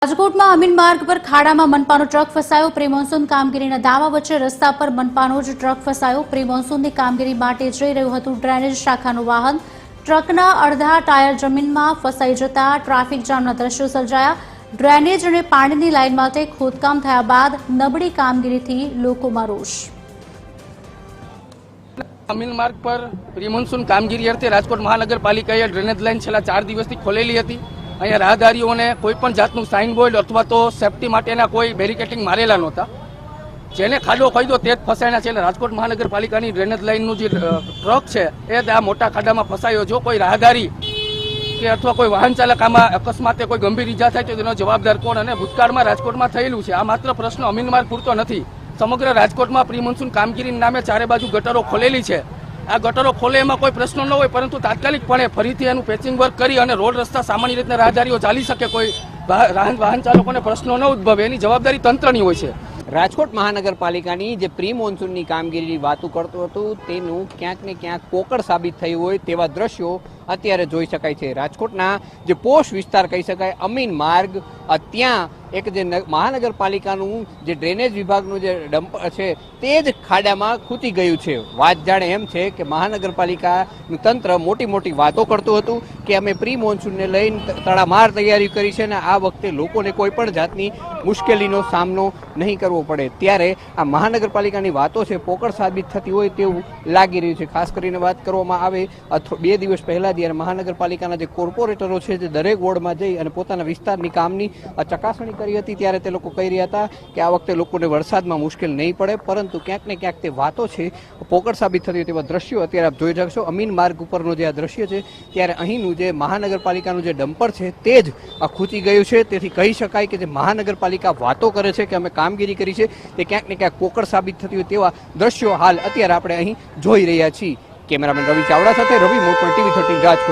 રાજકોટમાં અમીન માર્ગ પર ખાડામાં મનપાનો ટ્રક ફસાયો। પ્રી મોન્સૂન કામગીરીના દાવા વચ્ચે રસ્તા પર મનપાનો જ ટ્રક ફસાયો। પ્રી મોન્સૂનની કામગીરી માટે જઈ રહ્યું હતું ડ્રેનેજ શાખાનું વાહન। ટ્રકના અડધા ટાયર જમીનમાં ફસાઈ જતા ટ્રાફિક જામના દ્રશ્યો સર્જાયા। ડ્રેનેજ અને પાણીની લાઇન માટે ખોદકામ થયા બાદ નબળી કામગીરીથી લોકોમાં રોષ। અમીન માર્ગ પર પ્રી મોન્સૂન કામગીરી અર્થે રાજકોટ મહાનગરપાલિકાએ ડ્રેનેજ લાઇન છેલ્લા 4 દિવસથી ખોલેલી હતી। અહીંયા રાહદારીઓને કોઈ પણ જાતનું સાઇન બોર્ડ અથવા તો સેફટી માટેના કોઈ બેરિકેટિંગ મારેલા નહોતા, જેને ખાડો કહી તે જ ફસાયા છે। રાજકોટ મહાનગરપાલિકાની ડ્રેનેજ લાઇનનું જે ટ્રક છે એ આ મોટા ખાડામાં ફસાયો। જો કોઈ રાહદારી કે અથવા કોઈ વાહન ચાલક આમાં અકસ્માતે કોઈ ગંભીર ઈજા થાય તો તેનો જવાબદાર કોણ? અને ભૂતકાળમાં રાજકોટમાં થયેલું છે। આ માત્ર પ્રશ્ન અમીન માર્ગ પૂરતો નથી, સમગ્ર રાજકોટમાં પ્રી મોન્સૂન કામગીરીના નામે ચારે બાજુ ગટરો ખોલેલી છે। આ ગટરો ખોલે એમાં કોઈ પ્રશ્નો ન હોય, પરંતુ તાત્કાલિકપણે ફરીથી એનું પેચિંગ વર્ક કરી અને રોડ રસ્તા સામાન્ય રીતના રાહદારીઓ ચાલી શકે, કોઈ વાહન ચાલકોને પ્રશ્નો ન ઉદ્ભવે, એની જવાબદારી તંત્રની હોય છે। રાજકોટ મહાનગરપાલિકાની જે પ્રી મોન્સૂનની કામગીરીની વાતો કરતું હતું તેનું ક્યાંક ને ક્યાંક પોકળ સાબિત થયું હોય તેવા દ્રશ્યો અત્યારે જોઈ શકાય છે। રાજકોટના જે પોશ વિસ્તાર કહી શકાય અમીન માર્ગ, ત્યાં એક જે મહાનગરપાલિકાનું જે ડ્રેનેજ વિભાગનું જે ડમ્પર છે તે જ ખાડામાં ખૂટી ગયું છે। વાત જાણે એમ છે કે મહાનગરપાલિકાનું તંત્ર મોટી મોટી વાતો કરતું હતું કે અમે પ્રી મોન્સૂનને લઈને તડામાર તૈયારી કરી છે અને આ વખતે લોકોને કોઈ પણ જાતની મુશ્કેલીનો સામનો નહીં કરવો પડે, ત્યારે આ મહાનગરપાલિકાની વાતો છે પોકળ સાબિત થતી હોય તેવું લાગી રહ્યું છે। ખાસ કરીને વાત કરવામાં આવે 2 દિવસ પહેલા જ્યારે મહાનગરપાલિકાના જે કોર્પોરેટરો છે જે દરેક વોર્ડમાં જઈ અને પોતાના વિસ્તારની કામની ચકાસણી કરી હતી ત્યારે તે લોકો કહી રહ્યા હતા કે આ વખતે લોકોને વરસાદમાં મુશ્કેલ નહીં પડે, પરંતુ ક્યાંક ને ક્યાંક તે વાતો છે પોકળ સાબિત થતી હોય તેવા દ્રશ્યો અત્યારે આપ જોઈ શકશો। અમીન માર્ગ ઉપરનો જે આ દ્રશ્ય છે ત્યારે અહીંનું જે મહાનગરપાલિકાનું જે ડમ્પર છે તે જ ખૂટી ગયું છે। તેથી કહી શકાય કે જે મહાનગરપાલિકા વાતો કરે છે કે અમે કામગીરી કરી છે તે ક્યાંક ને ક્યાંક પોકળ સાબિત થતી હોય તેવા દ્રશ્યો હાલ અત્યારે આપણે અહીં જોઈ રહ્યા છીએ। કેમેરામેન રવિ ચાવડા સાથે રવિ મોટપણ, TV 13 રાજકોટ।